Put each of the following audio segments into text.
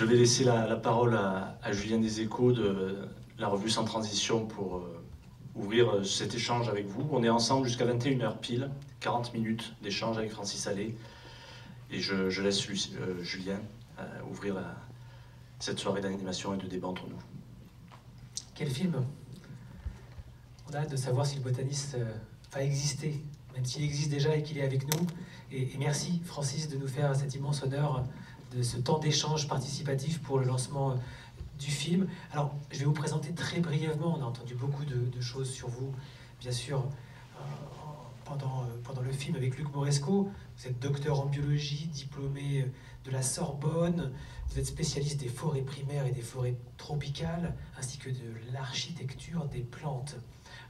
Je vais laisser la parole à Julien Deséchos de la revue Sans Transition pour ouvrir cet échange avec vous. On est ensemble jusqu'à 21h pile, 40 minutes d'échange avec Francis Allais. Et je laisse Julien ouvrir cette soirée d'animation et de débat entre nous. Quel film! On a hâte de savoir si le botaniste va exister, même s'il existe déjà et qu'il est avec nous. Et merci Francis de nous faire cet immense honneur de ce temps d'échange participatif pour le lancement du film. Alors, je vais vous présenter très brièvement, on a entendu beaucoup de choses sur vous, bien sûr, pendant le film avec Luc Moresco. Vous êtes docteur en biologie, diplômé de la Sorbonne, vous êtes spécialiste des forêts primaires et des forêts tropicales, ainsi que de l'architecture des plantes.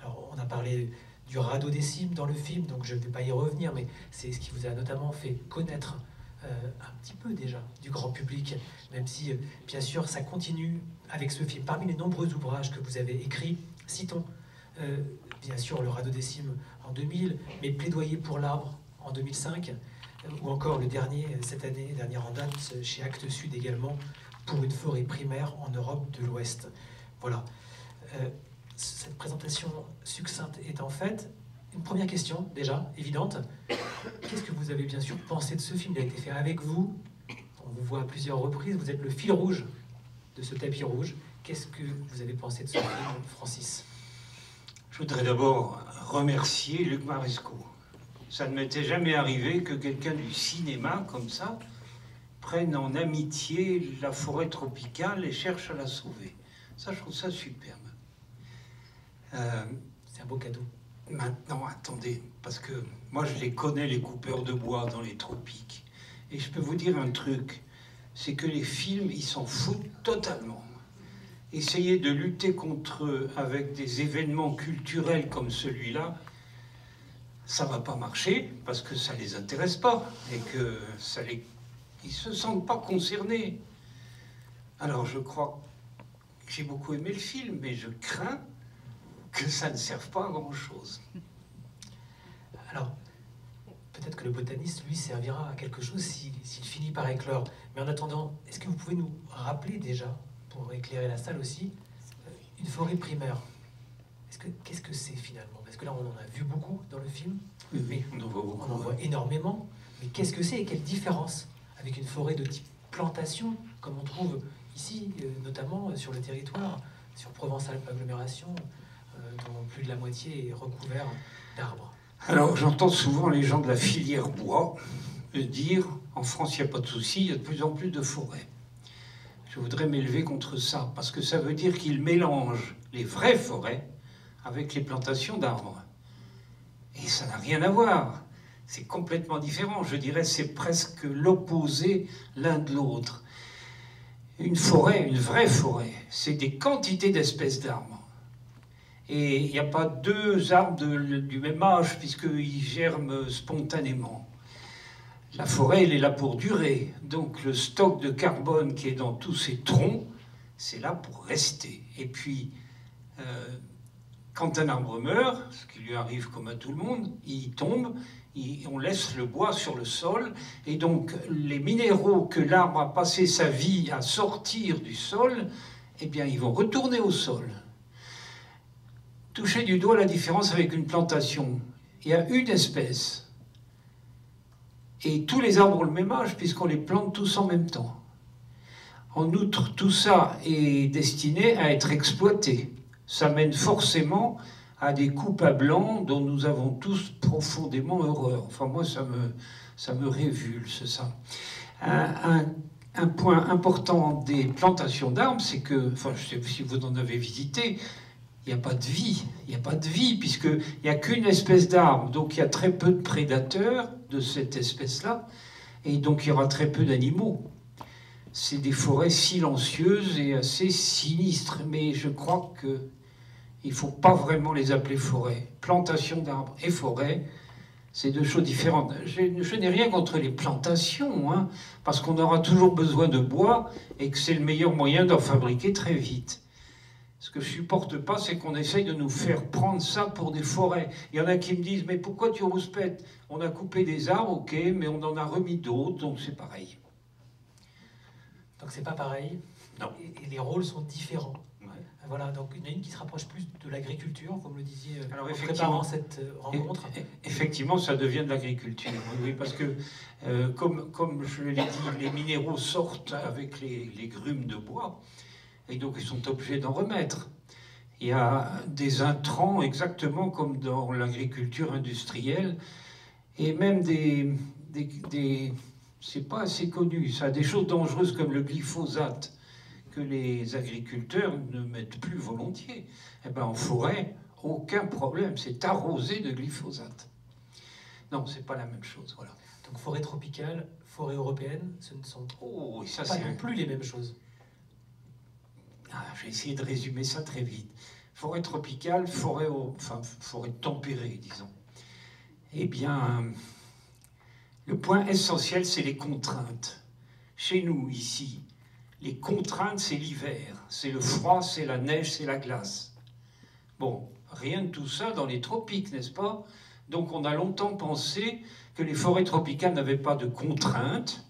Alors, on a parlé du rhododécime dans le film, donc je ne vais pas y revenir, mais c'est ce qui vous a notamment fait connaître un petit peu déjà du grand public, même si, bien sûr, ça continue avec ce film. Parmi les nombreux ouvrages que vous avez écrits, citons bien sûr le rhododécime en 2000, mais Plaidoyer pour l'arbre en 2005, ou encore le dernier, cette année, dernière en date, chez Actes Sud également, pour une forêt primaire en Europe de l'Ouest. Voilà. Cette présentation succincte étant faite, une première question, déjà, évidente. Qu'est-ce que vous avez bien sûr pensé de ce film? Il a été fait avec vous. On vous voit à plusieurs reprises. Vous êtes le fil rouge de ce tapis rouge. Qu'est-ce que vous avez pensé de ce film, Francis? Je voudrais d'abord remercier Luc Moresco. Ça ne m'était jamais arrivé que quelqu'un du cinéma, comme ça, prenne en amitié la forêt tropicale et cherche à la sauver. Ça, je trouve ça superbe. C'est un beau cadeau. Maintenant, attendez, parce que moi, je les connais, les coupeurs de bois dans les tropiques. Et je peux vous dire un truc, c'est que les films, ils s'en foutent totalement. Essayer de lutter contre eux avec des événements culturels comme celui-là, ça va pas marcher, parce que ça les intéresse pas, et que ils se sentent pas concernés. Alors, je crois que j'ai beaucoup aimé le film, mais je crains que ça ne serve pas à grand-chose. Alors, peut-être que le botaniste, lui, servira à quelque chose s'il finit par éclore. Mais en attendant, est-ce que vous pouvez nous rappeler déjà, pour éclairer la salle aussi, une forêt primaire? Qu'est-ce que c'est finalement? Parce que là, on en a vu beaucoup dans le film, mais on en voit beaucoup. On en voit énormément. Mais qu'est-ce que c'est et quelle différence avec une forêt de type plantation, comme on trouve ici, notamment sur le territoire, sur Provence-Alpes Agglomération, dont plus de la moitié est recouvert d'arbres? Alors, j'entends souvent les gens de la filière bois dire « En France, il n'y a pas de souci, il y a de plus en plus de forêts ». Je voudrais m'élever contre ça, parce que ça veut dire qu'ils mélangent les vraies forêts avec les plantations d'arbres. Et ça n'a rien à voir. C'est complètement différent. Je dirais c'est presque l'opposé l'un de l'autre. Une forêt, une vraie forêt, c'est des quantités d'espèces d'arbres. Et il n'y a pas deux arbres du même âge, puisqu'ils germent spontanément. La forêt, elle est là pour durer. Donc le stock de carbone qui est dans tous ces troncs, c'est là pour rester. Et puis, quand un arbre meurt, ce qui lui arrive comme à tout le monde, il tombe, on laisse le bois sur le sol, et donc les minéraux que l'arbre a passé sa vie à sortir du sol, eh bien, ils vont retourner au sol. Touchez du doigt la différence avec une plantation. Il y a une espèce. Et tous les arbres ont le même âge, puisqu'on les plante tous en même temps. En outre, tout ça est destiné à être exploité. Ça mène forcément à des coupes à blanc dont nous avons tous profondément horreur. Enfin, moi, ça me révulse, ça. Un point important des plantations d'arbres, c'est que, enfin, je ne sais pas si vous en avez visité, il n'y a pas de vie. Il n'y a pas de vie, puisqu'il n'y a qu'une espèce d'arbre. Donc, il y a très peu de prédateurs de cette espèce-là. Et donc, il y aura très peu d'animaux. C'est des forêts silencieuses et assez sinistres. Mais je crois qu'il ne faut pas vraiment les appeler forêts. Plantation d'arbres et forêt, c'est deux choses différentes. Je n'ai rien contre les plantations, hein, parce qu'on aura toujours besoin de bois et que c'est le meilleur moyen d'en fabriquer très vite. Ce que je ne supporte pas, c'est qu'on essaye de nous faire prendre ça pour des forêts. Il y en a qui me disent « Mais pourquoi tu rouspètes? On a coupé des arbres, ok, mais on en a remis d'autres, donc c'est pareil. » Donc c'est pas pareil. Non. Et les rôles sont différents. Ouais. Voilà, donc il y en a une qui se rapproche plus de l'agriculture, vous me le disiez Alors, en préparant cette rencontre. Effectivement, ça devient de l'agriculture. Oui, parce que, comme je l'ai dit, les minéraux sortent avec les grumes de bois, et donc ils sont obligés d'en remettre. Il y a des intrants, exactement comme dans l'agriculture industrielle, et même c'est pas assez connu, ça, des choses dangereuses comme le glyphosate, que les agriculteurs ne mettent plus volontiers. Eh ben, en forêt, aucun problème, c'est arrosé de glyphosate. Non, c'est pas la même chose, voilà. Donc forêt tropicale, forêt européenne, ce ne sont ça, pas non plus les mêmes choses. Je vais essayer de résumer ça très vite. Forêt tropicale, forêt tempérée, disons. Eh bien, le point essentiel, c'est les contraintes. Chez nous, ici, les contraintes, c'est l'hiver, c'est le froid, c'est la neige, c'est la glace. Bon, rien de tout ça dans les tropiques, n'est-ce pas? Donc on a longtemps pensé que les forêts tropicales n'avaient pas de contraintes,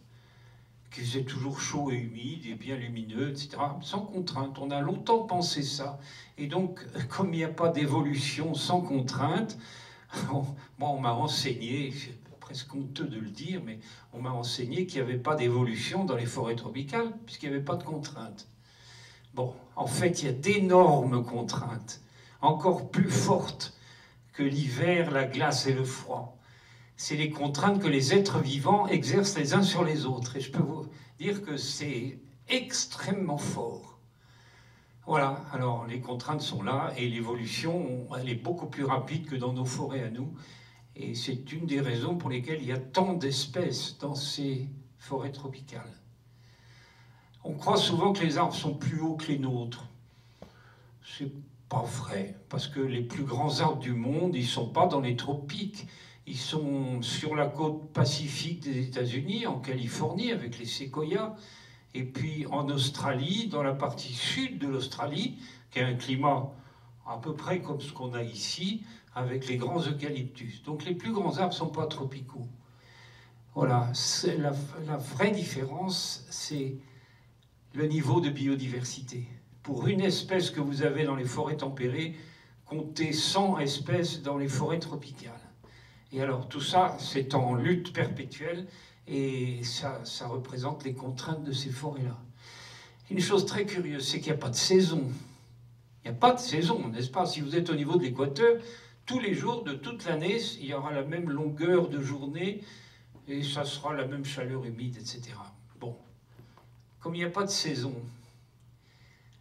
qu'il faisait toujours chaud et humide et bien lumineux, etc. Sans contrainte. On a longtemps pensé ça. Et donc, comme il n'y a pas d'évolution sans contrainte, moi on m'a enseigné, c'est presque honteux de le dire, mais on m'a enseigné qu'il n'y avait pas d'évolution dans les forêts tropicales, puisqu'il n'y avait pas de contraintes. Bon, en fait, il y a d'énormes contraintes, encore plus fortes que l'hiver, la glace et le froid. C'est les contraintes que les êtres vivants exercent les uns sur les autres. Et je peux vous dire que c'est extrêmement fort. Voilà, alors les contraintes sont là et l'évolution, elle est beaucoup plus rapide que dans nos forêts à nous. Et c'est une des raisons pour lesquelles il y a tant d'espèces dans ces forêts tropicales. On croit souvent que les arbres sont plus hauts que les nôtres. C'est pas vrai, parce que les plus grands arbres du monde, ils sont pas dans les tropiques. Ils sont sur la côte pacifique des États-Unis, en Californie, avec les séquoias, et puis en Australie, dans la partie sud de l'Australie, qui a un climat à peu près comme ce qu'on a ici, avec les grands eucalyptus. Donc les plus grands arbres ne sont pas tropicaux. Voilà, la vraie différence, c'est le niveau de biodiversité. Pour une espèce que vous avez dans les forêts tempérées, comptez 100 espèces dans les forêts tropicales. Et alors tout ça, c'est en lutte perpétuelle, et ça représente les contraintes de ces forêts-là. Une chose très curieuse, c'est qu'il n'y a pas de saison. Il n'y a pas de saison, n'est-ce pas? Si vous êtes au niveau de l'équateur, tous les jours de toute l'année, il y aura la même longueur de journée, et ça sera la même chaleur humide, etc. Bon, comme il n'y a pas de saison,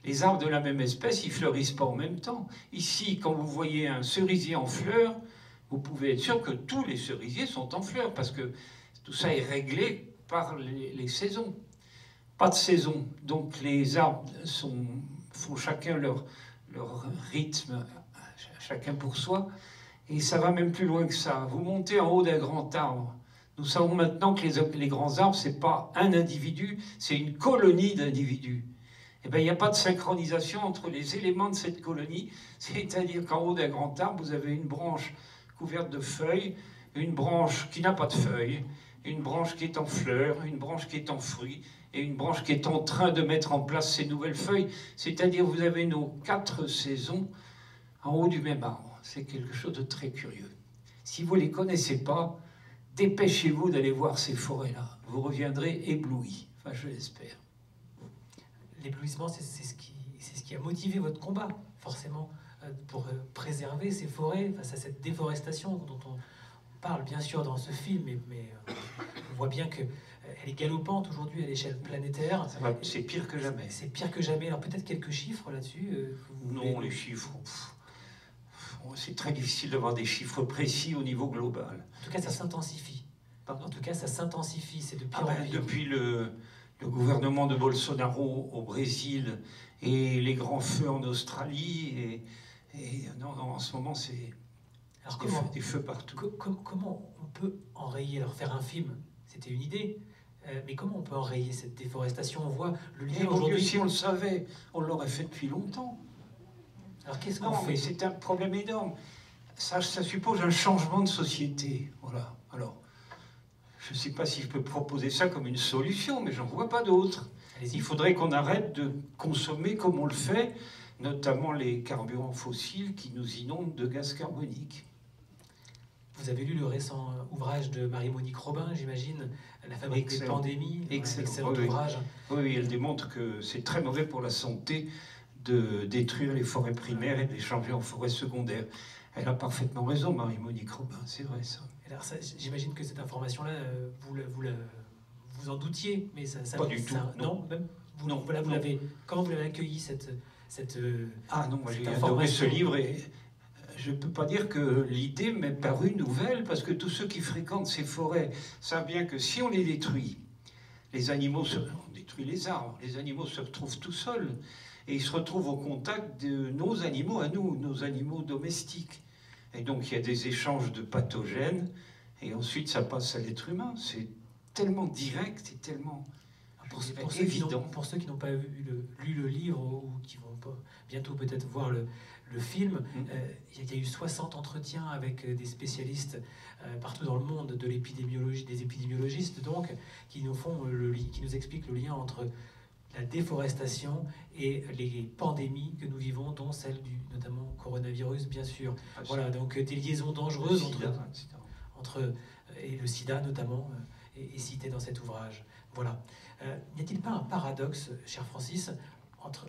les arbres de la même espèce, ils ne fleurissent pas en même temps. Ici, quand vous voyez un cerisier en fleurs, vous pouvez être sûr que tous les cerisiers sont en fleurs, parce que tout ça est réglé par les saisons. Pas de saison, donc les arbres font chacun leur rythme, chacun pour soi, et ça va même plus loin que ça. Vous montez en haut d'un grand arbre. Nous savons maintenant que les grands arbres, ce n'est pas un individu, c'est une colonie d'individus. Eh bien, il n'y a pas de synchronisation entre les éléments de cette colonie, c'est-à-dire qu'en haut d'un grand arbre, vous avez une branche couverte de feuilles, une branche qui n'a pas de feuilles, une branche qui est en fleurs, une branche qui est en fruits, et une branche qui est en train de mettre en place ses nouvelles feuilles. C'est-à-dire vous avez nos 4 saisons en haut du même arbre. C'est quelque chose de très curieux. Si vous ne les connaissez pas, dépêchez-vous d'aller voir ces forêts-là. Vous reviendrez éblouis. Enfin, je l'espère. L'éblouissement, c'est ce qui a motivé votre combat, forcément, pour préserver ces forêts face à cette déforestation dont on parle bien sûr dans ce film, mais on voit bien qu'elle est galopante aujourd'hui à l'échelle planétaire. C'est pire que jamais. C'est pire que jamais. Alors peut-être quelques chiffres là-dessus Non, les chiffres... c'est très difficile d'avoir des chiffres précis au niveau global. En tout cas, ça s'intensifie. En tout cas, ça s'intensifie. C'est de pire en pire. Depuis le gouvernement de Bolsonaro au Brésil et les grands feux en Australie, non, en ce moment, c'est... Alors des feux partout. Comment on peut enrayer, alors faire un film, c'était une idée, mais comment on peut enrayer cette déforestation? On voit le lien aujourd'hui... Si on le savait, on l'aurait fait depuis longtemps. Alors qu'est-ce qu'on fait? Non, mais c'est un problème énorme. Ça suppose un changement de société. Voilà. Alors, je ne sais pas si je peux proposer ça comme une solution, mais j'en vois pas d'autre. Il faudrait qu'on arrête de consommer comme on le fait, notamment les carburants fossiles qui nous inondent de gaz carbonique. Vous avez lu le récent ouvrage de Marie-Monique Robin, j'imagine, La fabrique des pandémies. Excellent ouvrage. Oui, elle démontre que c'est très mauvais pour la santé de détruire les forêts primaires et de les changer en forêts secondaires. Elle a parfaitement raison, Marie-Monique Robin, c'est vrai ça. Alors j'imagine que cette information-là, vous en doutiez, mais ça pas du tout. Non, même vous, non, voilà, vous l'avez. Comment vous l'avez accueilli cette Ah non, moi j'ai adoré ce livre et je ne peux pas dire que l'idée m'est parue nouvelle parce que tous ceux qui fréquentent ces forêts savent bien que si on les détruit, on détruit les arbres, les animaux se retrouvent tout seuls et ils se retrouvent au contact de nos animaux à nous, nos animaux domestiques. Et donc il y a des échanges de pathogènes et ensuite ça passe à l'être humain. C'est tellement direct et tellement évident. Pour ceux qui n'ont pas lu le livre ou qui vont bientôt peut-être voir le film, il y a eu 60 entretiens avec des spécialistes partout dans le monde de l'épidémiologie, des épidémiologistes donc, qui nous expliquent le lien entre la déforestation et les pandémies que nous vivons, dont celle du notamment coronavirus, bien sûr. Voilà, donc des liaisons dangereuses et le sida notamment est cité dans cet ouvrage. Voilà. N'y a-t-il pas un paradoxe, cher Francis, entre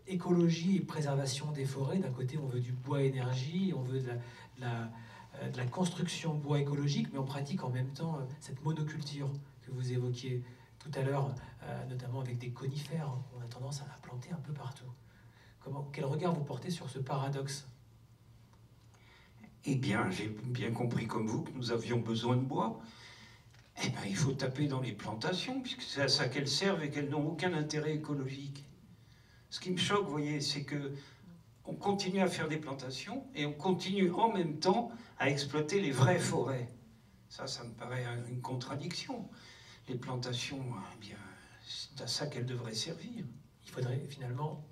écologie et préservation des forêts? D'un côté, on veut du bois énergie, on veut de la construction bois écologique, mais on pratique en même temps cette monoculture que vous évoquiez tout à l'heure, notamment avec des conifères. On a tendance à la planter un peu partout. Quel regard vous portez sur ce paradoxe? Eh bien, j'ai bien compris comme vous que nous avions besoin de bois. Eh bien, il faut taper dans les plantations, puisque c'est à ça qu'elles servent et qu'elles n'ont aucun intérêt écologique. Ce qui me choque, vous voyez, c'est que on continue à faire des plantations et on continue en même temps à exploiter les vraies forêts. Ça me paraît une contradiction. Les plantations, eh bien, c'est à ça qu'elles devraient servir. Il faudrait finalement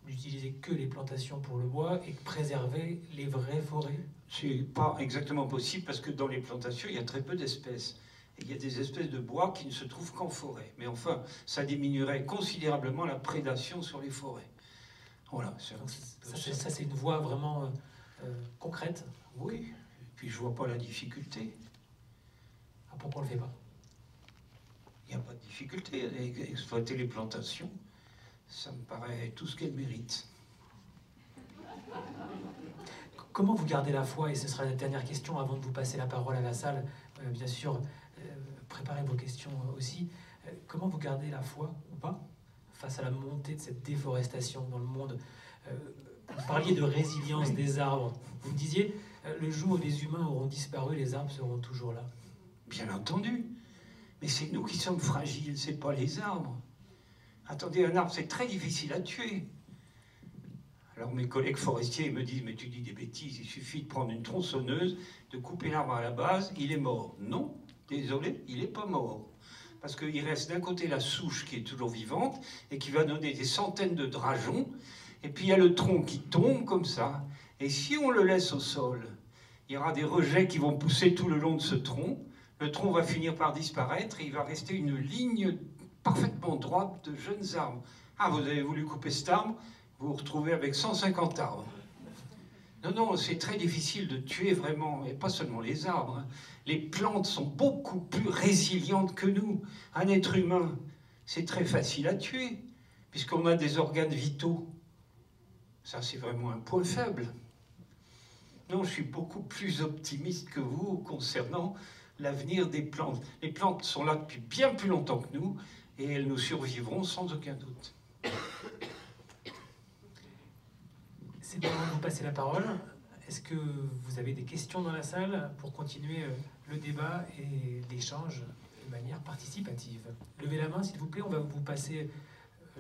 n'utiliser que les plantations pour le bois et préserver les vraies forêts. C'est pas exactement possible parce que dans les plantations, il y a très peu d'espèces. Et il y a des espèces de bois qui ne se trouvent qu'en forêt. Mais enfin, ça diminuerait considérablement la prédation sur les forêts. Voilà. Ça, c'est une voie vraiment concrète. Oui. Et puis je vois pas la difficulté. Ah, pourquoi on le fait pas? Il n'y a pas de difficulté. Exploiter les plantations, ça me paraît tout ce qu'elles méritent. Comment vous gardez la foi? Et ce sera la dernière question avant de vous passer la parole à la salle. Bien sûr, préparez vos questions aussi. Comment vous gardez la foi, ou pas, face à la montée de cette déforestation dans le monde? Vous parliez de résilience des arbres. Vous me disiez, le jour où les humains auront disparu, les arbres seront toujours là. Bien entendu. Mais c'est nous qui sommes fragiles, c'est pas les arbres. Attendez, un arbre, c'est très difficile à tuer. Alors mes collègues forestiers me disent, mais tu dis des bêtises, il suffit de prendre une tronçonneuse, de couper l'arbre à la base, il est mort. Non, désolé, il n'est pas mort. Parce qu'il reste d'un côté la souche qui est toujours vivante et qui va donner des centaines de drageons, et puis il y a le tronc qui tombe comme ça. Et si on le laisse au sol, il y aura des rejets qui vont pousser tout le long de ce tronc, le tronc va finir par disparaître et il va rester une ligne parfaitement droite de jeunes arbres. Ah, vous avez voulu couper cet arbre, vous vous retrouvez avec 150 arbres. Non, c'est très difficile de tuer vraiment, et pas seulement les arbres. Hein. Les plantes sont beaucoup plus résilientes que nous. Un être humain, c'est très facile à tuer, puisqu'on a des organes vitaux. Ça, c'est vraiment un point faible. Non, je suis beaucoup plus optimiste que vous concernant l'avenir des plantes. Les plantes sont là depuis bien plus longtemps que nous, et elles nous survivront sans aucun doute. C'est le moment de vous passer la parole. Est-ce que vous avez des questions dans la salle pour continuer le débat et l'échange de manière participative? Levez la main, s'il vous plaît, on va vous passer...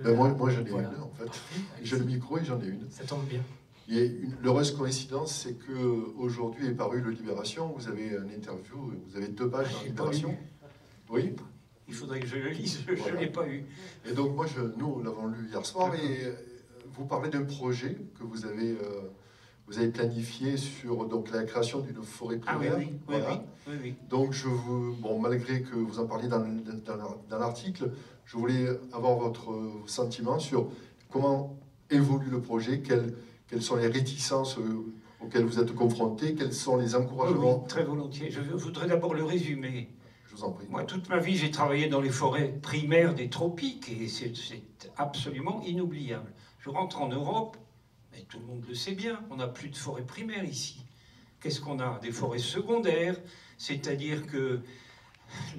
Moi j'en ai une, en fait. J'ai le micro et j'en ai une. Ça tombe bien. Il y a l'heureuse coïncidence, c'est qu'aujourd'hui est paru le Libération. Vous avez une interview, vous avez 2 pages dans Libération. Oui. Il faudrait que je le lise, je ne l'ai pas eu. Et donc nous l'avons lu hier soir et vous parlez d'un projet que vous vous avez planifié sur donc, la création d'une forêt primaire. Ah oui, oui, voilà. oui. Donc, bon, malgré que vous en parliez dans l'article, je voulais avoir votre sentiment sur comment évolue le projet, quelles sont les réticences auxquelles vous êtes confrontés, quels sont les encouragements. Oui, très volontiers. Je voudrais d'abord le résumer. Je vous en prie. Moi, toute ma vie, j'ai travaillé dans les forêts primaires des tropiques et c'est absolument inoubliable. Je rentre en Europe, mais tout le monde le sait bien, on n'a plus de forêts primaires ici. Qu'est-ce qu'on a? Des forêts secondaires, c'est-à-dire que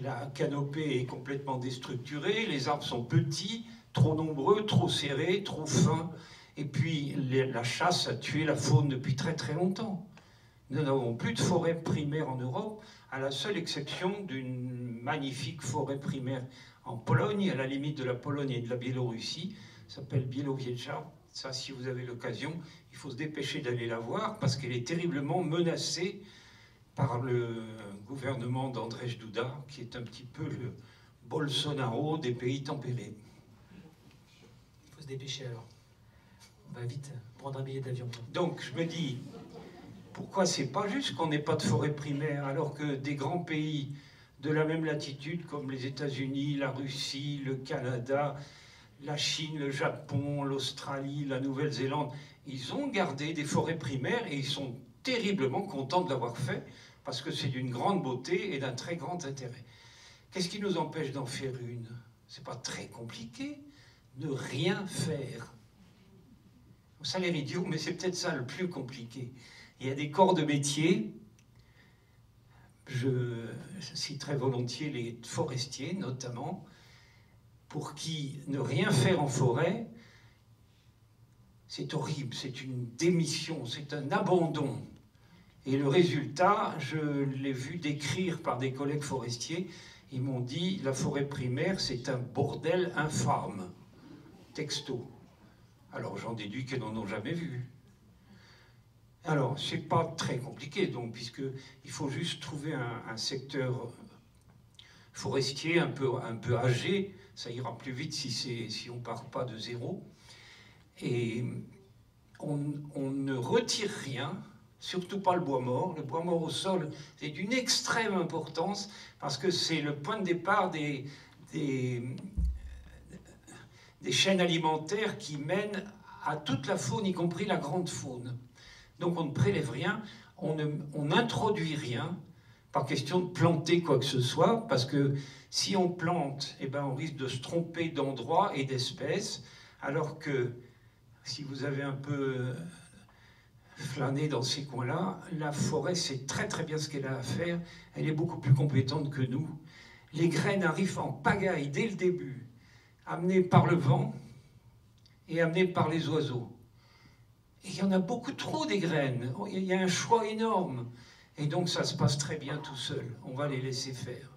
la canopée est complètement déstructurée, les arbres sont petits, trop nombreux, trop serrés, trop fins, et puis la chasse a tué la faune depuis très très longtemps. Nous n'avons plus de forêts primaires en Europe, à la seule exception d'une magnifique forêt primaire en Pologne, à la limite de la Pologne et de la Biélorussie, s'appelle Białowieża. Ça, si vous avez l'occasion, il faut se dépêcher d'aller la voir parce qu'elle est terriblement menacée par le gouvernement d'Andrzej Duda, qui est un petit peu le Bolsonaro des pays tempérés. Il faut se dépêcher alors. On va vite prendre un billet d'avion. Donc je me dis, pourquoi c'est pas juste qu'on n'ait pas de forêt primaire alors que des grands pays de la même latitude comme les États-Unis, la Russie, le Canada, la Chine, le Japon, l'Australie, la Nouvelle-Zélande, ils ont gardé des forêts primaires et ils sont terriblement contents de l'avoir fait parce que c'est d'une grande beauté et d'un très grand intérêt. Qu'est-ce qui nous empêche d'en faire une? C'est pas très compliqué, ne rien faire. Ça a l'air idiot, mais c'est peut-être ça le plus compliqué. Il y a des corps de métier, je citerai volontiers les forestiers notamment, pour qui ne rien faire en forêt, c'est horrible, c'est une démission, c'est un abandon. Et le résultat, je l'ai vu décrire par des collègues forestiers, ils m'ont dit la forêt primaire c'est un bordel infâme, texto. Alors j'en déduis qu'ils n'en ont jamais vu. Alors c'est pas très compliqué donc, puisqu'il faut juste trouver un secteur forestier un peu âgé, ça ira plus vite si on ne part pas de zéro. Et on ne retire rien, surtout pas le bois mort. Le bois mort au sol, c'est d'une extrême importance parce que c'est le point de départ des chaînes alimentaires qui mènent à toute la faune, y compris la grande faune. Donc on ne prélève rien, on n'introduit rien, pas question de planter quoi que ce soit, parce que si on plante, eh ben on risque de se tromper d'endroit et d'espèces, alors que si vous avez un peu flâné dans ces coins-là, la forêt sait très très bien ce qu'elle a à faire, elle est beaucoup plus compétente que nous. Les graines arrivent en pagaille dès le début, amenées par le vent et amenées par les oiseaux. Et il y en a beaucoup trop des graines, il y a un choix énorme. Et donc ça se passe très bien tout seul, on va les laisser faire.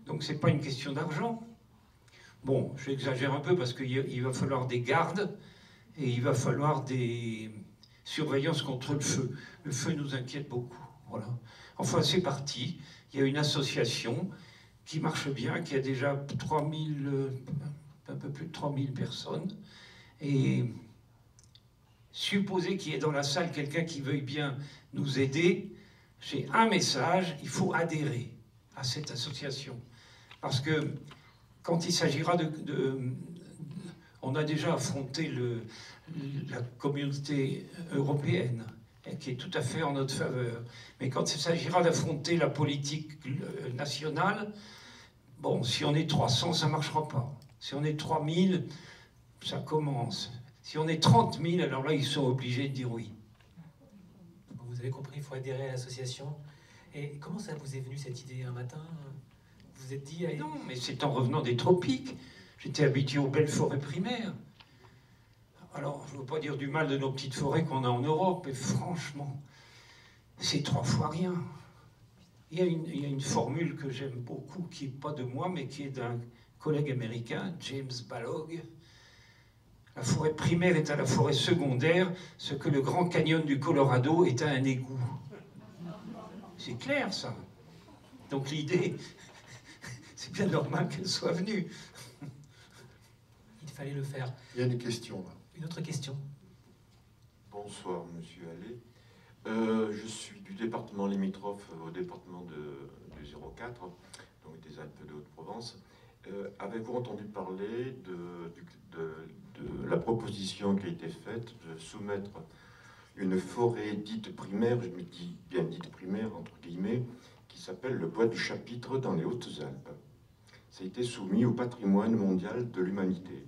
Donc c'est pas une question d'argent. Bon, j'exagère un peu parce qu'il va falloir des gardes et il va falloir des surveillances contre le feu. Le feu nous inquiète beaucoup, voilà. Enfin c'est parti, il y a une association qui marche bien, qui a déjà un peu plus de 3000 personnes. Et supposez qu'il y ait dans la salle quelqu'un qui veuille bien nous aider, j'ai un message, il faut adhérer à cette association. Parce que quand il s'agira on a déjà affronté la communauté européenne, qui est tout à fait en notre faveur. Mais quand il s'agira d'affronter la politique nationale, bon, si on est 300, ça ne marchera pas. Si on est 3000, ça commence. Si on est 30 000, alors là, ils sont obligés de dire oui. Vous avez compris, il faut adhérer à l'association. Et comment ça vous est venu cette idée un matin? Vous vous êtes dit... Allez... Non, mais c'est en revenant des tropiques. J'étais habitué aux belles forêts primaires. Alors, je ne veux pas dire du mal de nos petites forêts qu'on a en Europe, mais franchement, c'est 3 fois rien. Il y a une formule que j'aime beaucoup, qui n'est pas de moi, mais qui est d'un collègue américain, James Balog. La forêt primaire est à la forêt secondaire ce que le Grand Canyon du Colorado est à un égout. C'est clair, ça. Donc l'idée, c'est bien normal qu'elle soit venue. Il fallait le faire. Il y a une question là. Une autre question. Bonsoir, monsieur Allais. Je suis du département limitrophe au département du 04, donc des Alpes de Haute-Provence. Avez-vous entendu parler de la proposition qui a été faite de soumettre une forêt dite primaire, je me dis bien dite primaire entre guillemets, qui s'appelle le bois du Chapitre dans les Hautes-Alpes? Ça a été soumis au patrimoine mondial de l'humanité.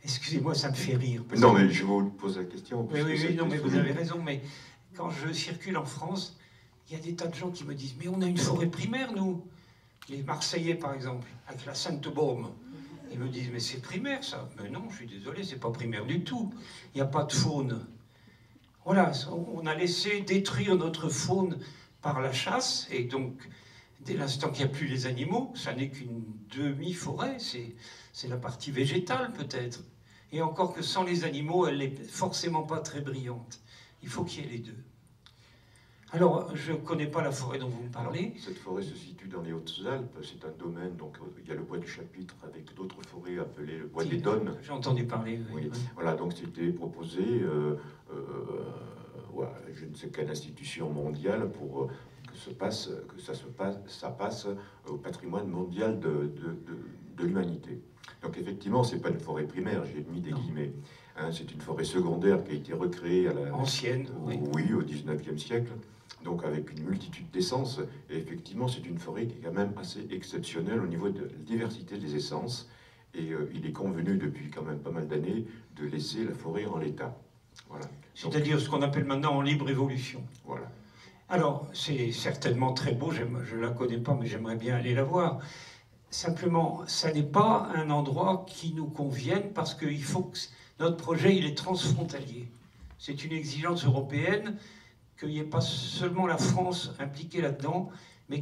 Excusez-moi, ça me fait rire. Non, mais je vous pose la question. Oui, non, mais vous avez raison, mais quand je circule en France, il y a des tas de gens qui me disent « Mais on a une forêt primaire, nous !» Les Marseillais, par exemple, avec la Sainte-Baume. Ils me disent « Mais c'est primaire, ça !» Mais non, je suis désolé, c'est pas primaire du tout. Il n'y a pas de faune. Voilà, on a laissé détruire notre faune par la chasse, et donc, dès l'instant qu'il n'y a plus les animaux, ça n'est qu'une demi-forêt, c'est la partie végétale peut-être. Et encore que sans les animaux, elle n'est forcément pas très brillante. Il faut qu'il y ait les deux. Alors, je ne connais pas la forêt dont vous me parlez. Cette forêt se situe dans les Hautes-Alpes, c'est un domaine, donc il y a le bois du Chapitre avec d'autres forêts appelées le bois des Donnes. J'ai entendu parler, oui. Oui. Voilà, donc c'était proposé, je ne sais quelle institution mondiale pour ça passe au patrimoine mondial de l'humanité. Donc effectivement, c'est pas une forêt primaire, j'ai mis des guillemets. Hein, c'est une forêt secondaire qui a été recréée à la ancienne, oui, au 19e siècle. Donc avec une multitude d'essences. Et effectivement, c'est une forêt qui est quand même assez exceptionnelle au niveau de la diversité des essences. Et il est convenu depuis quand même pas mal d'années de laisser la forêt en l'état. Voilà. C'est-à-dire ce qu'on appelle maintenant en libre évolution. Voilà. Alors, c'est certainement très beau, je ne la connais pas, mais j'aimerais bien aller la voir. Simplement, ça n'est pas un endroit qui nous convienne parce qu'il faut que notre projet, il est transfrontalier. C'est une exigence européenne qu'il n'y ait pas seulement la France impliquée là-dedans, mais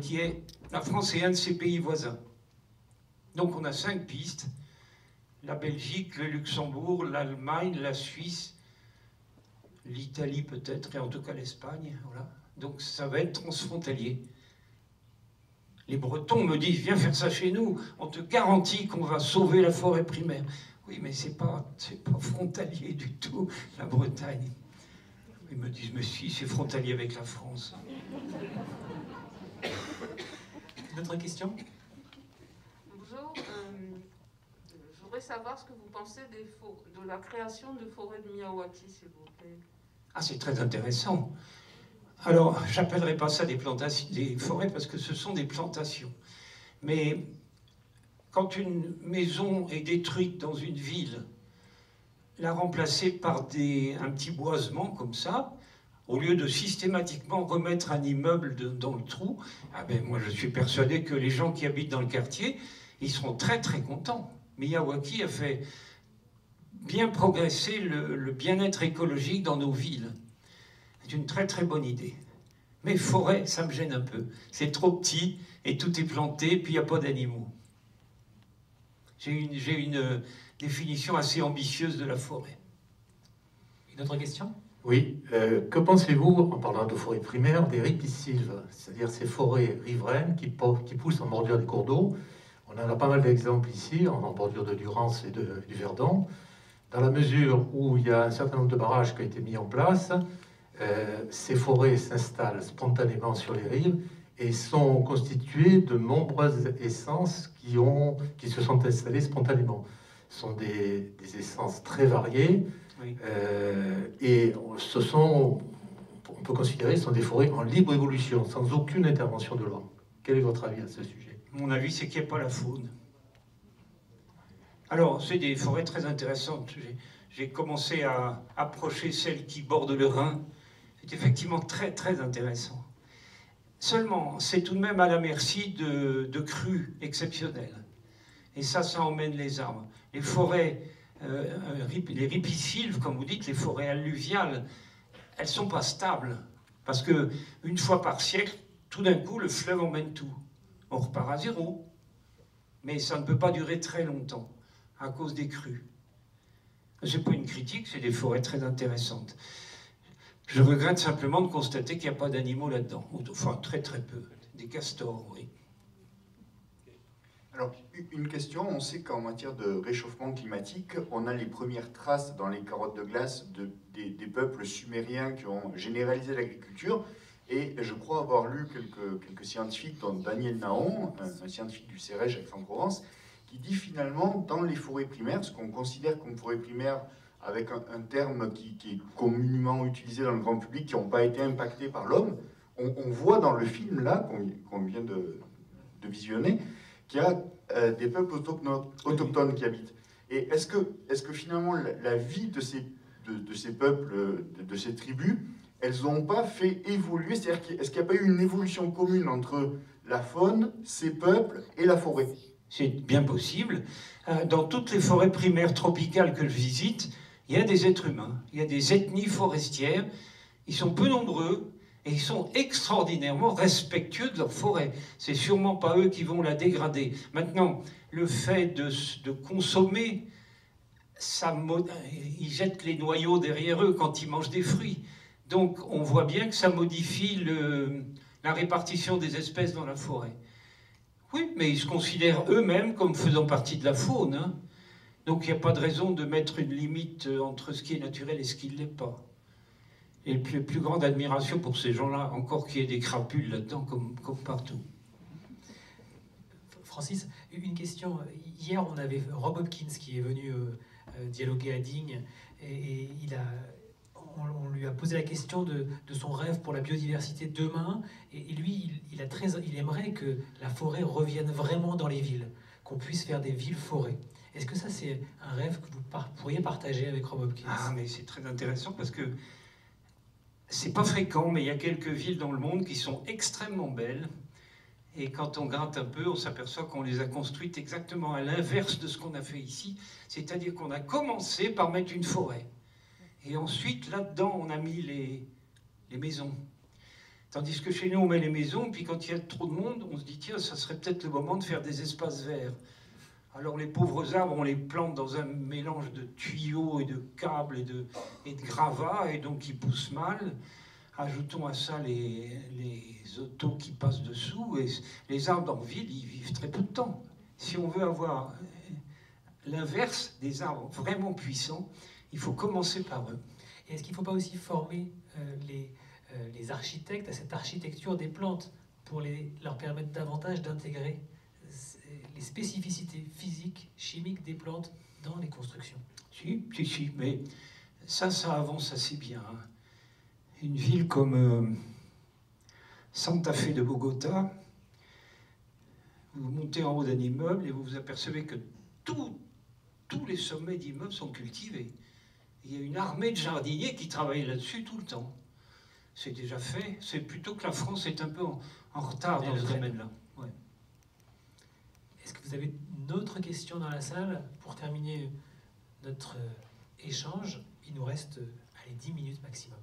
la France est un de ses pays voisins. Donc on a 5 pistes, la Belgique, le Luxembourg, l'Allemagne, la Suisse, l'Italie peut-être, et en tout cas l'Espagne, voilà. Donc ça va être transfrontalier. Les Bretons me disent, viens faire ça chez nous, on te garantit qu'on va sauver la forêt primaire. Oui, mais c'est pas frontalier du tout, la Bretagne. Ils me disent, mais si, c'est frontalier avec la France. D'autres questions? Bonjour, je voudrais savoir ce que vous pensez de la création de forêts de Miyawaki, s'il vous plaît. Ah, c'est très intéressant. Alors, j'appellerai pas ça des forêts parce que ce sont des plantations. Mais quand une maison est détruite dans une ville, la remplacer par un petit boisement comme ça, au lieu de systématiquement remettre un immeuble dans le trou, ah ben moi je suis persuadé que les gens qui habitent dans le quartier, ils seront très très contents. Miyawaki a fait bien progresser le bien-être écologique dans nos villes. C'est une très très bonne idée. Mais forêt, ça me gêne un peu. C'est trop petit et tout est planté, puis il n'y a pas d'animaux. J'ai une définition assez ambitieuse de la forêt. Une autre question? Oui. Que pensez-vous, en parlant de forêt primaire, des ripisylves, c'est-à-dire ces forêts riveraines qui poussent en bordure des cours d'eau? On en a pas mal d'exemples ici, en bordure de Durance et du Verdon. Dans la mesure où il y a un certain nombre de barrages qui ont été mis en place, ces forêts s'installent spontanément sur les rives et sont constituées de nombreuses essences qui se sont installées spontanément. Ce sont des essences très variées, oui. Et on peut considérer que ce sont des forêts en libre évolution, sans aucune intervention de l'homme. Quel est votre avis à ce sujet? Mon avis, c'est qu'il n'y a pas la faune. Alors, c'est des forêts très intéressantes. J'ai commencé à approcher celles qui bordent le Rhin. C'est effectivement très, très intéressant. Seulement, c'est tout de même à la merci de crues exceptionnelles. Et ça emmène les arbres. Les forêts, les ripisylves, comme vous dites, les forêts alluviales, elles ne sont pas stables. Parce qu'une fois par siècle, tout d'un coup, le fleuve emmène tout. On repart à zéro. Mais ça ne peut pas durer très longtemps, à cause des crues. Ce n'est pas une critique, c'est des forêts très intéressantes. Je regrette simplement de constater qu'il n'y a pas d'animaux là-dedans. Enfin, très très peu. Des castors, oui. Alors, une question, on sait qu'en matière de réchauffement climatique, on a les premières traces dans les carottes de glace des peuples sumériens qui ont généralisé l'agriculture. Et je crois avoir lu quelques scientifiques, dont Daniel Nahon, un scientifique du CEREJ Aix-en-Provence, qui dit finalement, dans les forêts primaires, ce qu'on considère comme forêt primaire, avec un terme qui est communément utilisé dans le grand public, qui n'ont pas été impactés par l'homme, on voit dans le film là, qu'on vient de visionner, qu'il y a des peuples autochtones qui habitent. Et est-ce que finalement la vie de ces peuples, de ces tribus, elles n'ont pas fait évoluer, c'est-à-dire est-ce qu'il n'y a pas eu une évolution commune entre la faune, ces peuples et la forêt? C'est bien possible. Dans toutes les forêts primaires tropicales que je visite, il y a des êtres humains, il y a des ethnies forestières, ils sont peu nombreux, et ils sont extraordinairement respectueux de leur forêt. C'est sûrement pas eux qui vont la dégrader. Maintenant, le fait de consommer, ils jettent les noyaux derrière eux quand ils mangent des fruits. Donc on voit bien que ça modifie la répartition des espèces dans la forêt. Oui, mais ils se considèrent eux-mêmes comme faisant partie de la faune. Hein. Donc il n'y a pas de raison de mettre une limite entre ce qui est naturel et ce qui ne l'est pas. Et plus grande admiration pour ces gens-là, encore qu'il y ait des crapules là-dedans, comme partout. Francis, une question. Hier, on avait Rob Hopkins qui est venu dialoguer à Digne, et on lui a posé la question de son rêve pour la biodiversité demain, et lui, il aimerait que la forêt revienne vraiment dans les villes, qu'on puisse faire des villes-forêts. Est-ce que ça, c'est un rêve que vous pourriez partager avec Rob Hopkins? Ah, mais c'est très intéressant parce que c'est pas fréquent, mais il y a quelques villes dans le monde qui sont extrêmement belles. Et quand on gratte un peu, on s'aperçoit qu'on les a construites exactement à l'inverse de ce qu'on a fait ici. C'est-à-dire qu'on a commencé par mettre une forêt. Et ensuite, là-dedans, on a mis les maisons. Tandis que chez nous, on met les maisons, puis quand il y a trop de monde, on se dit, tiens, ça serait peut-être le moment de faire des espaces verts. Alors les pauvres arbres, on les plante dans un mélange de tuyaux et de câbles et de gravats, et donc ils poussent mal. Ajoutons à ça les autos qui passent dessous, et les arbres en ville, ils vivent très peu de temps. Si on veut avoir l'inverse des arbres vraiment puissants, il faut commencer par eux. Et est-ce qu'il ne faut pas aussi former les architectes à cette architecture des plantes pour leur permettre davantage d'intégrer les spécificités physiques, chimiques des plantes dans les constructions? Si, mais ça avance assez bien. Hein. Une ville comme Santa Fe de Bogota, vous montez en haut d'un immeuble et vous vous apercevez que tous les sommets d'immeubles sont cultivés. Il y a une armée de jardiniers qui travaillent là-dessus tout le temps. C'est déjà fait. C'est plutôt que la France est un peu en retard dans ce domaine-là. Ouais. Est-ce que vous avez une autre question dans la salle pour terminer notre échange? Il nous reste 10 minutes maximum.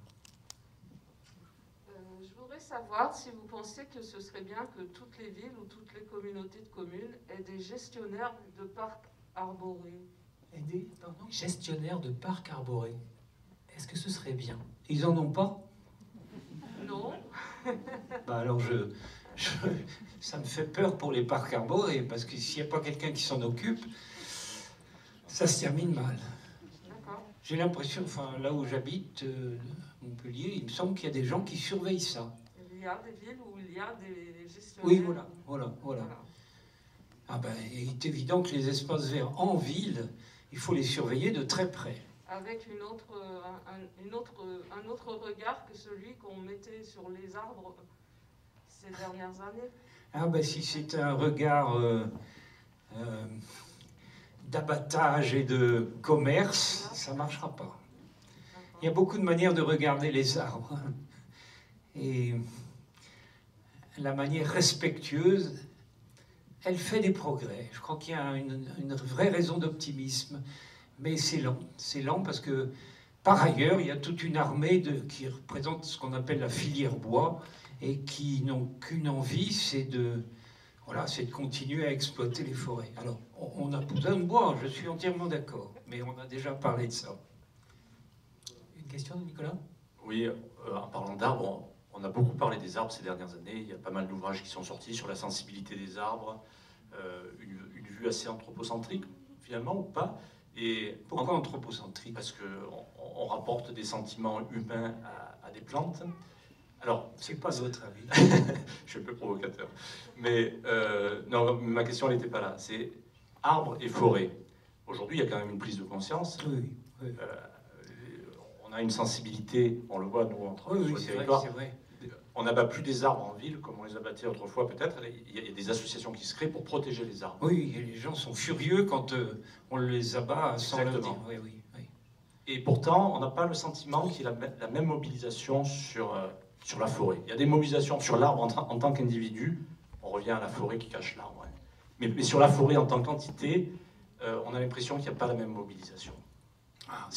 Je voudrais savoir si vous pensez que ce serait bien que toutes les villes ou toutes les communautés de communes aient des gestionnaires de parcs arborés. Gestionnaires de parcs arborés. Est-ce que ce serait bien? Ils en ont pas? Non. Bah alors ça me fait peur pour les parcs arborés, parce que s'il n'y a pas quelqu'un qui s'en occupe, ça se termine mal. J'ai l'impression, enfin là où j'habite, Montpellier, il me semble qu'il y a des gens qui surveillent ça. Il y a des villes où il y a des gestionnaires. Oui, voilà. Ah ben, il est évident que les espaces verts en ville, il faut les surveiller de très près. Avec un autre regard que celui qu'on mettait sur les arbres ces dernières années. Ah ben si c'est un regard d'abattage et de commerce, ça ne marchera pas. Il y a beaucoup de manières de regarder les arbres. Et la manière respectueuse, elle fait des progrès. Je crois qu'il y a une vraie raison d'optimisme. Mais c'est lent. C'est lent parce que, par ailleurs, il y a toute une armée qui représente ce qu'on appelle la filière bois et qui n'ont qu'une envie, c'est de continuer à exploiter les forêts. Alors, on a besoin de bois, je suis entièrement d'accord, mais on a déjà parlé de ça. Une question, Nicolas? Oui, en parlant d'arbres, on a beaucoup parlé des arbres ces dernières années. Il y a pas mal d'ouvrages qui sont sortis sur la sensibilité des arbres, une vue assez anthropocentrique, finalement, ou pas. Et pourquoi anthropocentrique? Parce qu'on rapporte des sentiments humains à des plantes. Alors, c'est pas votre avis. Je suis un peu provocateur. Mais non, ma question n'était pas là. C'est arbres et forêts. Aujourd'hui, il y a quand même une prise de conscience. Oui, oui. On a une sensibilité, on le voit, nous, entre oui, sur le c'est territoire. vrai, c'est vrai. On n'abat plus des arbres en ville comme on les abattait autrefois, peut-être. Il y a des associations qui se créent pour protéger les arbres. Oui, et les gens sont furieux quand on les abat sans leur dire. Oui, oui, oui. Et pourtant, on n'a pas le sentiment qu'il y a la même mobilisation sur la forêt. Il y a des mobilisations sur l'arbre en tant qu'individu. On revient à la forêt qui cache l'arbre. Ouais. Mais sur la forêt en tant qu'entité, on a l'impression qu'il n'y a pas la même mobilisation. Ah,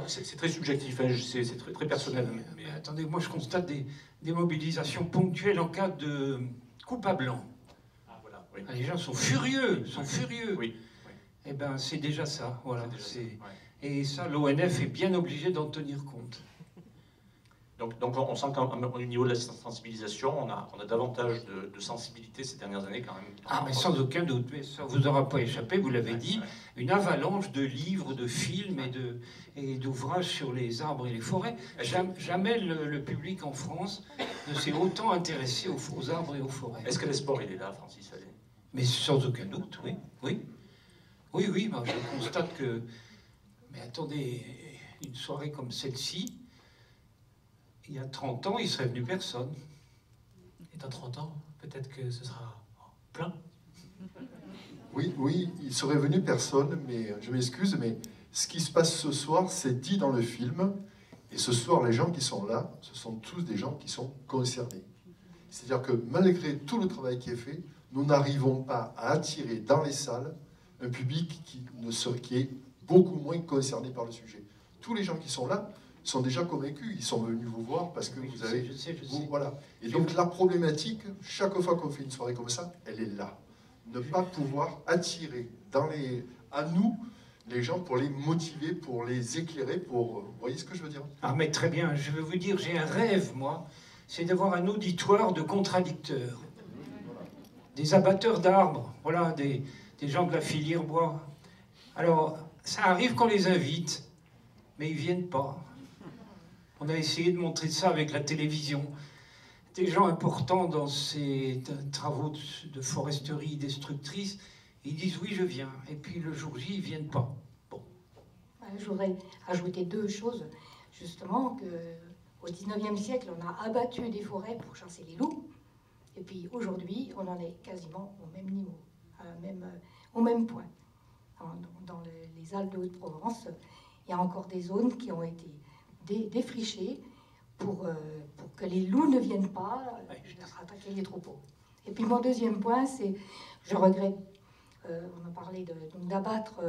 c'est très subjectif, hein, c'est très, très personnel. Mais attendez, moi je constate des mobilisations ponctuelles en cas de coupe à blanc. Ah, voilà, oui. Les gens sont furieux, furieux. Oui, oui. Eh bien, c'est déjà ça. Voilà. Déjà ça, ouais. Et ça, l'ONF est bien obligé d'en tenir compte. Donc on sent qu'au niveau de la sensibilisation, on a davantage de sensibilité ces dernières années quand même. Ah, mais sans aucun doute, mais ça vous aura pas échappé, vous l'avez dit, une avalanche de livres, de films et d'ouvrages sur les arbres et les forêts. Jamais le public en France ne s'est autant intéressé aux arbres et aux forêts. Est-ce que l'espoir, il est là, Francis Allais? Mais sans aucun doute, oui. Oui, moi, je constate que... Mais attendez, une soirée comme celle-ci, il y a 30 ans, il serait venu personne. Et dans 30 ans, peut-être que ce sera plein. Oui, il serait venu personne, mais je m'excuse, mais ce qui se passe ce soir, c'est dit dans le film. Et ce soir, les gens qui sont là, ce sont tous des gens qui sont concernés. C'est-à-dire que malgré tout le travail qui est fait, nous n'arrivons pas à attirer dans les salles un public qui est beaucoup moins concerné par le sujet. Tous les gens qui sont là sont déjà convaincus, ils sont venus vous voir parce que vous avez... Je sais. Voilà. Et donc la problématique, chaque fois qu'on fait une soirée comme ça, elle est là. Ne pas pouvoir attirer à nous les gens pour les motiver, pour les éclairer, vous voyez ce que je veux dire? Ah mais très bien, je veux vous dire, j'ai un rêve, moi, c'est d'avoir un auditoire de contradicteurs. Des abatteurs d'arbres, voilà, des gens de la filière bois. Alors, ça arrive qu'on les invite, mais ils ne viennent pas. On a essayé de montrer ça avec la télévision. Des gens importants dans ces travaux de foresterie destructrice, ils disent oui, je viens. Et puis le jour J, ils ne viennent pas. Bon. Je voudrais ajouter deux choses. Justement, qu'au XIXe siècle, on a abattu des forêts pour chasser les loups. Et puis aujourd'hui, on en est quasiment au même niveau, au même point. Dans les Alpes de Haute-Provence, il y a encore des zones qui ont été défrichées pour que les loups ne viennent pas attaquer les troupeaux. Et puis mon deuxième point, c'est, je regrette, on a parlé d'abattre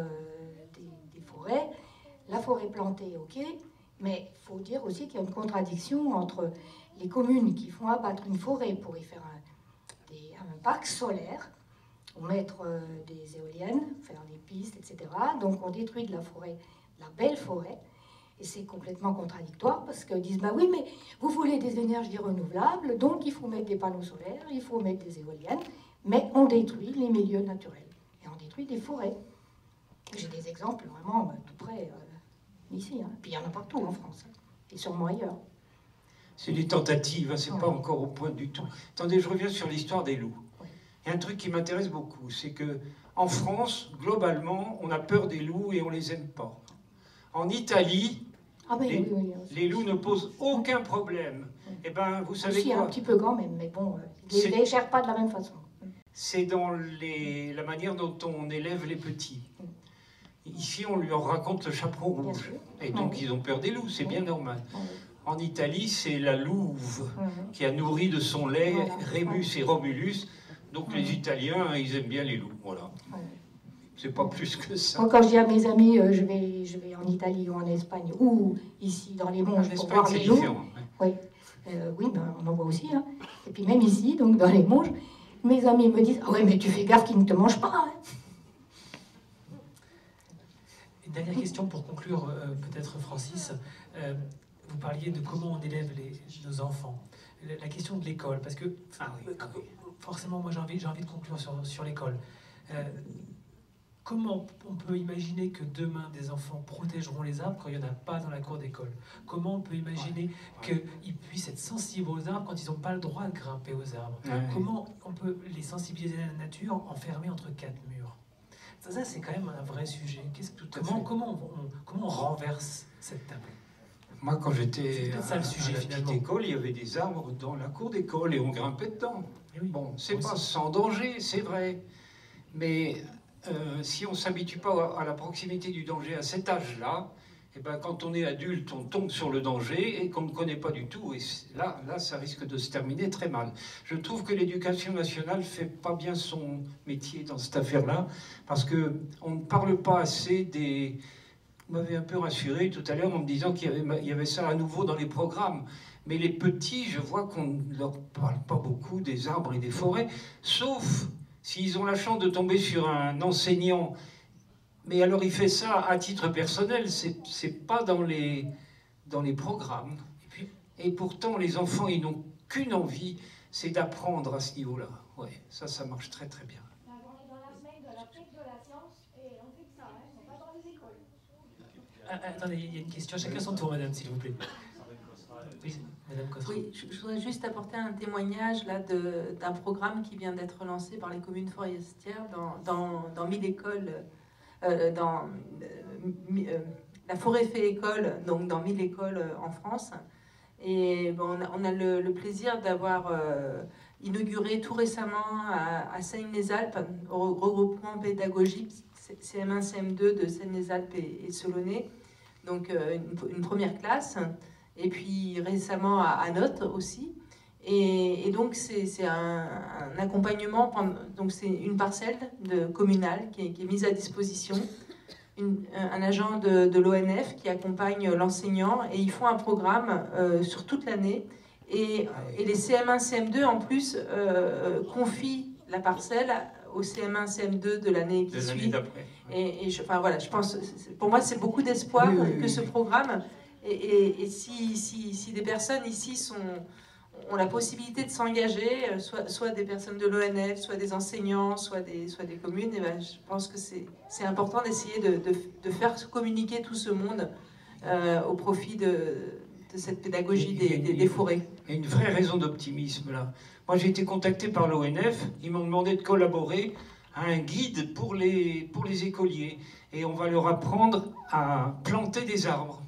des forêts, la forêt plantée, ok, mais il faut dire aussi qu'il y a une contradiction entre les communes qui font abattre une forêt pour y faire un parc solaire, ou mettre des éoliennes, faire des pistes, etc. Donc on détruit de la forêt, de la belle forêt, et c'est complètement contradictoire parce qu'ils disent, bah oui, mais vous voulez des énergies renouvelables, donc il faut mettre des panneaux solaires, il faut mettre des éoliennes, mais on détruit les milieux naturels, et on détruit des forêts. J'ai des exemples vraiment tout près ici, hein. Puis il y en a partout en France, et sûrement ailleurs. C'est des tentatives, hein, c'est pas encore au point du tout. Attendez, je reviens sur l'histoire des loups. Il y a un truc qui m'intéresse beaucoup, c'est que en France, globalement, on a peur des loups et on les aime pas. En Italie, les loups ne posent aucun problème. Et ben, vous savez quoi ? Un petit peu quand même, mais bon, ils ne les gèrent pas de la même façon. C'est dans la manière dont on élève les petits. Ici, on leur raconte le chaperon rouge. Et donc, ils ont peur des loups, c'est bien normal. En Italie, c'est la louve qui a nourri de son lait Rémus et Romulus. Donc les Italiens, ils aiment bien les loups, voilà. C'est pas plus que ça. Moi, quand je dis à mes amis, je vais en Italie ou en Espagne, ou ici dans les Monges pour voir les loups. Oui, ben, on en voit aussi. Hein. Et puis même ici, donc dans les Monges, mes amis me disent, ah ouais, mais tu fais gaffe qu'ils ne te mangent pas. Hein. Une dernière question pour conclure, peut-être Francis. Vous parliez de comment on élève nos enfants. La question de l'école, parce que forcément, moi j'ai envie de conclure sur l'école. Comment on peut imaginer que demain des enfants protégeront les arbres quand il n'y en a pas dans la cour d'école? Comment on peut imaginer qu'ils puissent être sensibles aux arbres quand ils n'ont pas le droit de grimper aux arbres? Comment on peut les sensibiliser à la nature enfermés entre quatre murs? Ça c'est quand même un vrai sujet. Comment on renverse cette table? Moi, quand j'étais à la finalement. petite école, il y avait des arbres dans la cour d'école et on grimpait dedans. Oui, bon, c'est pas sans danger, c'est vrai. Mais si on ne s'habitue pas à la proximité du danger à cet âge-là, eh ben, quand on est adulte, on tombe sur le danger et qu'on ne connaît pas du tout. Et là, ça risque de se terminer très mal. Je trouve que l'éducation nationale ne fait pas bien son métier dans cette affaire-là, parce qu'on ne parle pas assez des... Vous m'avez un peu rassuré tout à l'heure en me disant qu'il y avait ça à nouveau dans les programmes. Mais les petits, je vois qu'on ne leur parle pas beaucoup des arbres et des forêts, sauf s'ils ont la chance de tomber sur un enseignant. Mais alors il fait ça à titre personnel, c'est pas dans les programmes. Et pourtant, les enfants, ils n'ont qu'une envie, c'est d'apprendre à ce niveau-là. Ouais, ça marche très très bien. On est dans la semaine de la fête de la science et on fait que ça, hein, on va dans les écoles. Attendez, il y a une question. Chacun son tour, madame, s'il vous plaît. Oui, madame Cosseron. Oui, je voudrais juste apporter un témoignage là d'un programme qui vient d'être lancé par les communes forestières dans 1000 écoles, la forêt fait école, donc dans 1000 écoles en France. Et bon, on a le plaisir d'avoir inauguré tout récemment à Seine-les-Alpes, au regroupement pédagogique CM1, CM2 de Seine-les-Alpes et Solonay, donc une première classe, et puis récemment à Notes aussi. Et donc c'est un accompagnement, donc c'est une parcelle communale qui est mise à disposition, un agent de l'ONF qui accompagne l'enseignant, et ils font un programme sur toute l'année, et les CM1, CM2 en plus confient la parcelle au CM1, CM2 de l'année qui suit. Et je pense, pour moi c'est beaucoup d'espoir que ce programme, et si des personnes ici ont la possibilité de s'engager, soit des personnes de l'ONF, soit des enseignants, soit des communes, et ben, je pense que c'est important d'essayer de faire communiquer tout ce monde au profit de cette pédagogie des forêts. Il y a une vraie raison d'optimisme là. Moi j'ai été contacté par l'ONF, ils m'ont demandé de collaborer à un guide pour les écoliers, et on va leur apprendre à planter des arbres.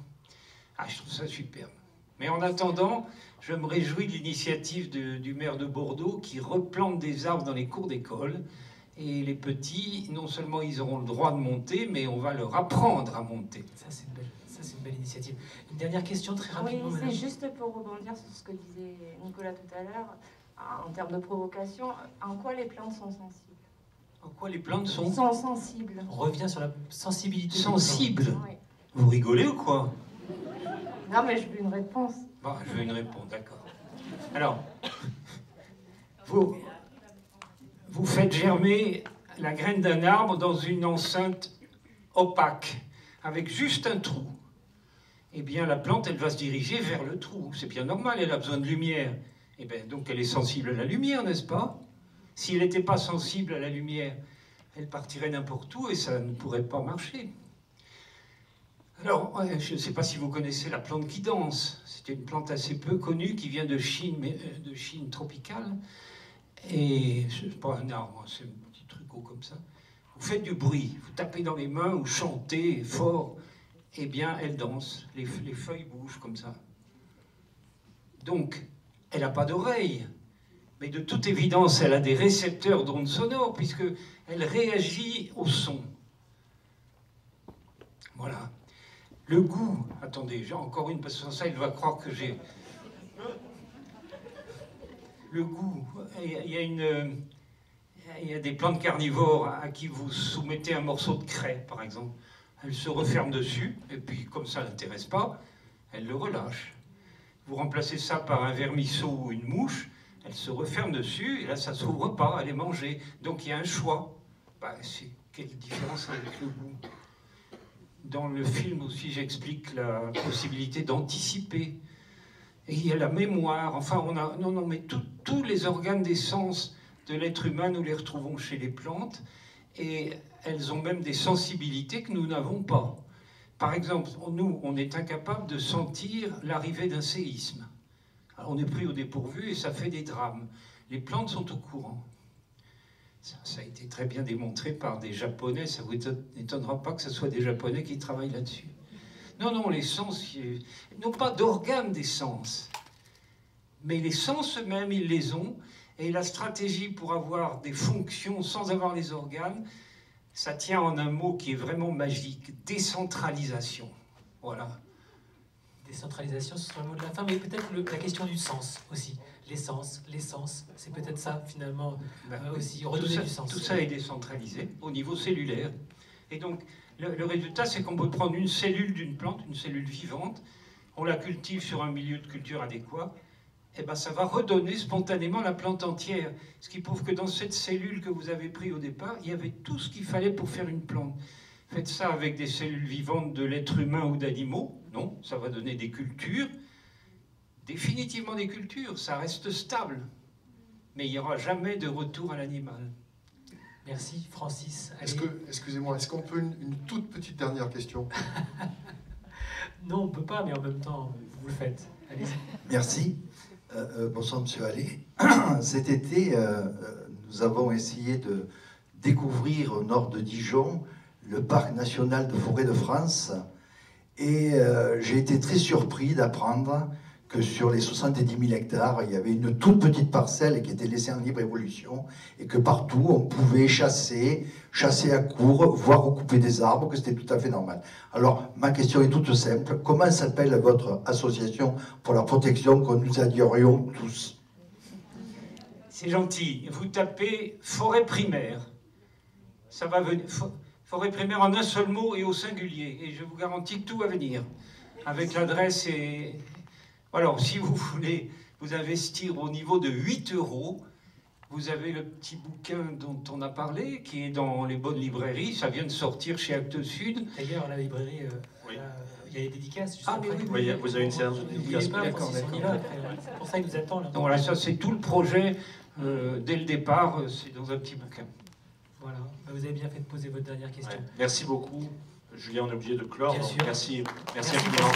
Ah, je trouve ça superbe. Mais en attendant, je me réjouis de l'initiative du maire de Bordeaux qui replante des arbres dans les cours d'école. Et les petits, non seulement ils auront le droit de monter, mais on va leur apprendre à monter. Ça, c'est une belle initiative. Une dernière question très rapidement, madame. C'est juste pour rebondir sur ce que disait Nicolas tout à l'heure, en termes de provocation, en quoi les plantes sont sensibles? En quoi les plantes sont sensibles? On revient sur la sensibilité. Sensible? Oui. Vous rigolez ou quoi? Non, mais je veux une réponse. Bon, je veux une réponse, d'accord. Alors, vous faites germer la graine d'un arbre dans une enceinte opaque, avec juste un trou. Eh bien, la plante, elle va se diriger vers le trou. C'est bien normal, elle a besoin de lumière. Eh bien, donc elle est sensible à la lumière, n'est-ce pas? Si elle n'était pas sensible à la lumière, elle partirait n'importe où et ça ne pourrait pas marcher. Alors, je ne sais pas si vous connaissez la plante qui danse. C'est une plante assez peu connue qui vient de Chine tropicale. Et ce n'est pas un arbre, c'est un petit trucot comme ça. Vous faites du bruit, vous tapez dans les mains ou chantez fort. Eh bien, elle danse. Les feuilles bougent comme ça. Donc, elle n'a pas d'oreille. Mais de toute évidence, elle a des récepteurs d'ondes sonores puisqu'elle réagit au son. Voilà. Le goût, attendez, j'ai encore une, parce que sans ça, il va croire que j'ai... Le goût, il y a des plantes carnivores à qui vous soumettez un morceau de craie, par exemple. Elle se referme dessus, et puis comme ça ne l'intéresse pas, elle le relâche. Vous remplacez ça par un vermisseau ou une mouche, elle se referme dessus, et là ça ne s'ouvre pas, elle est mangée. Donc il y a un choix. Quelle différence avec le goût? Dans le film aussi, j'explique la possibilité d'anticiper. Et il y a la mémoire. Enfin, mais tous les organes des sens de l'être humain, nous les retrouvons chez les plantes. et elles ont même des sensibilités que nous n'avons pas. Par exemple, nous, on est incapable de sentir l'arrivée d'un séisme. Alors, on est pris au dépourvu et ça fait des drames. Les plantes sont au courant. Ça a été très bien démontré par des Japonais. Ça ne vous étonnera pas que ce soit des Japonais qui travaillent là-dessus. Non, non, les sens, non pas d'organes des sens, mais les sens eux-mêmes, ils les ont. Et la stratégie pour avoir des fonctions sans avoir les organes, ça tient en un mot qui est vraiment magique, décentralisation. Voilà. Décentralisation, ce sera le mot de la fin, mais peut-être la question du sens aussi. L'essence, c'est peut-être ça finalement aussi, redonner du sens. Tout ça est décentralisé au niveau cellulaire. Et donc, le résultat, c'est qu'on peut prendre une cellule d'une plante, une cellule vivante, on la cultive sur un milieu de culture adéquat, et ben ça va redonner spontanément la plante entière. Ce qui prouve que dans cette cellule que vous avez prise au départ, il y avait tout ce qu'il fallait pour faire une plante. Faites ça avec des cellules vivantes de l'être humain ou d'animaux, non, ça va donner des cultures, définitivement des cultures, ça reste stable, mais il n'y aura jamais de retour à l'animal. Merci Francis. Excusez-moi, est-ce qu'on peut une toute petite dernière question? Non, on ne peut pas, mais en même temps, vous le faites. Allez-y. Merci. Bonsoir Monsieur Allais. Cet été, nous avons essayé de découvrir au nord de Dijon le parc national de forêt de France, et j'ai été très surpris d'apprendre que sur les 70 000 hectares, il y avait une toute petite parcelle qui était laissée en libre évolution, et que partout on pouvait chasser à court, voire recouper des arbres, que c'était tout à fait normal. Alors ma question est toute simple, comment s'appelle votre association pour la protection que nous adhérions tous? C'est gentil, vous tapez forêt primaire, ça va venir, forêt primaire en un seul mot et au singulier, et je vous garantis que tout va venir, avec l'adresse et... Alors, si vous voulez vous investir au niveau de 8 €, vous avez le petit bouquin dont on a parlé, qui est dans les bonnes librairies. Ça vient de sortir chez Actes Sud. D'ailleurs, à la librairie, il y a des dédicaces. Juste après. Oui, vous avez une séance de dédicaces. C'est pour ça qu'il nous attend. Là. Donc voilà, ça c'est tout le projet. Dès le départ, c'est dans un petit bouquin. Voilà, vous avez bien fait de poser votre dernière question. Ouais. Merci beaucoup. Julien, on est obligé de clore. Bien sûr. Merci infiniment.